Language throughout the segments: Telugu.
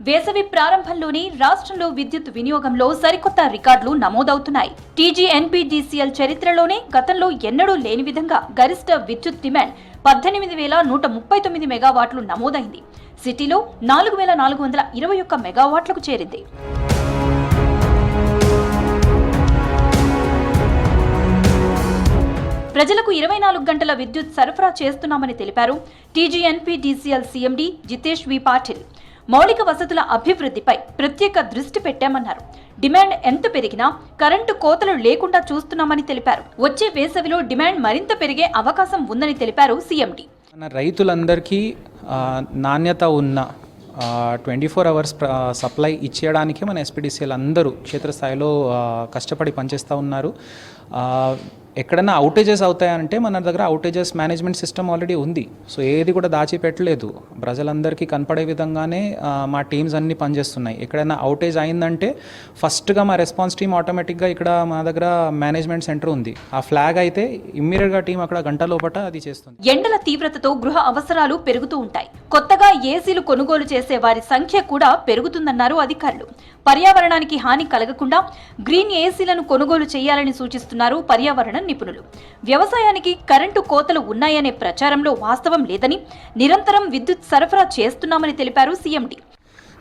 వేసవి ప్రారంభంలోనే రాష్ట్రంలో విద్యుత్ వినియోగంలో సరికొత్త రికార్డులు నమోదవుతున్నాయి. TGNPDCL చరిత్రలోనే గతంలో ఎన్నడూ లేని విధంగా గరిష్ట విద్యుత్ డిమాండ్ 18,139 మెగావాట్లు నమోదైంది. సిటీలో 4,421 మెగావాట్లకు చేరింది. ప్రజలకు 24 గంటల విద్యుత్ సరఫరా చేస్తున్నామని తెలిపారు TGNPDCL CMD జితేష్ వి పాటిల్. మౌలిక వసతుల అభివృద్ధిపై ప్రత్యేక దృష్టి పెట్టామన్నారు. డిమాండ్ ఎంత పెరిగినా కరెంటు కోతలు లేకుండా చూస్తున్నామని తెలిపారు. వచ్చే వేసవిలో డిమాండ్ మరింత పెరిగే అవకాశం ఉందని తెలిపారు CMD. మన రైతులందరికీ నాణ్యత ఉన్న 24 అవర్స్ సప్లై ఇచ్చేయడానికి మన SPDCL అందరూ క్షేత్రస్థాయిలో కష్టపడి పనిచేస్తూ ఉన్నారు. ఎక్కడైనా అవుటేజెస్ అవుతాయంటే మన దగ్గర అవుటేజెస్ మేనేజ్మెంట్ సిస్టమ్ ఆల్రెడీ ఉంది. సో ఏది కూడా దాచిపెట్టలేదు. ప్రజలందరికీ కనపడే విధంగానే మా టీమ్స్ అన్నీ పనిచేస్తున్నాయి. ఎక్కడైనా అవుటేజ్ అయిందంటే ఫస్ట్గా మా రెస్పాన్స్ టీమ్ ఆటోమేటిక్గా ఇక్కడ మా దగ్గర మేనేజ్మెంట్ సెంటర్ ఉంది. ఆ ఫ్లాగ్ అయితే ఇమ్మీడియట్గా టీం అక్కడ గంట లోపల అది చేస్తుంది. ఎండల తీవ్రతతో గృహ అవసరాలు పెరుగుతూ ఉంటాయి. కొత్తగా ఏసీలు కొనుగోలు చేసే వారి సంఖ్య కూడా పెరుగుతుందన్నారు అధికారులు. పర్యావరణానికి హాని కలగకుండా గ్రీన్ ఏసీలను కొనుగోలు చేయాలని సూచిస్తున్నారు పర్యావరణ నిపుణులు. వ్యవసాయానికి కరెంటు కోతలు ఉన్నాయనే ప్రచారంలో వాస్తవం లేదని, నిరంతరం విద్యుత్ సరఫరా చేస్తున్నామని తెలిపారు CMD.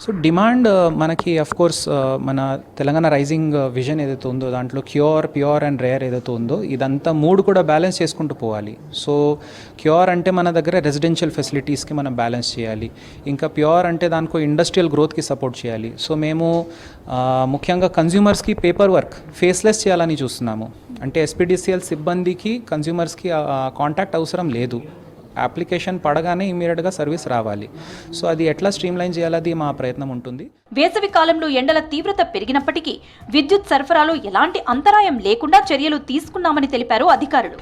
సో డిమాండ్ మనకి అఫ్కోర్స్ మన తెలంగాణ రైజింగ్ విజన్ ఏదైతే ఉందో దాంట్లో ప్యూర్ అండ్ రేర్ ఏదైతే ఉందో ఇదంతా మూడు కూడా బ్యాలెన్స్ చేసుకుంటూ పోవాలి. సో క్యూర్ అంటే మన దగ్గర రెసిడెన్షియల్ ఫెసిలిటీస్కి మనం బ్యాలెన్స్ చేయాలి. ఇంకా ప్యూర్ అంటే దానికో ఇండస్ట్రియల్ గ్రోత్కి సపోర్ట్ చేయాలి. సో మేము ముఖ్యంగా కన్జ్యూమర్స్కి పేపర్ వర్క్ ఫేస్లెస్ చేయాలని చూస్తున్నాము. అంటే SPDCL సిబ్బందికి కన్జ్యూమర్స్కి కాంటాక్ట్ అవసరం లేదు. అప్లికేషన్ పడగానే ఇమీడియట్గా సర్వీస్ రావాలి. సో అది ఎట్లా స్ట్రీమ్లైన్ చేయాలది మా ప్రయత్నం ఉంటుంది. వేసవి కాలంలో ఎండల తీవ్రత పెరిగినప్పటికీ విద్యుత్ సరఫరాలో ఎలాంటి అంతరాయం లేకుండా చర్యలు తీసుకున్నామని తెలిపారు అధికారులు.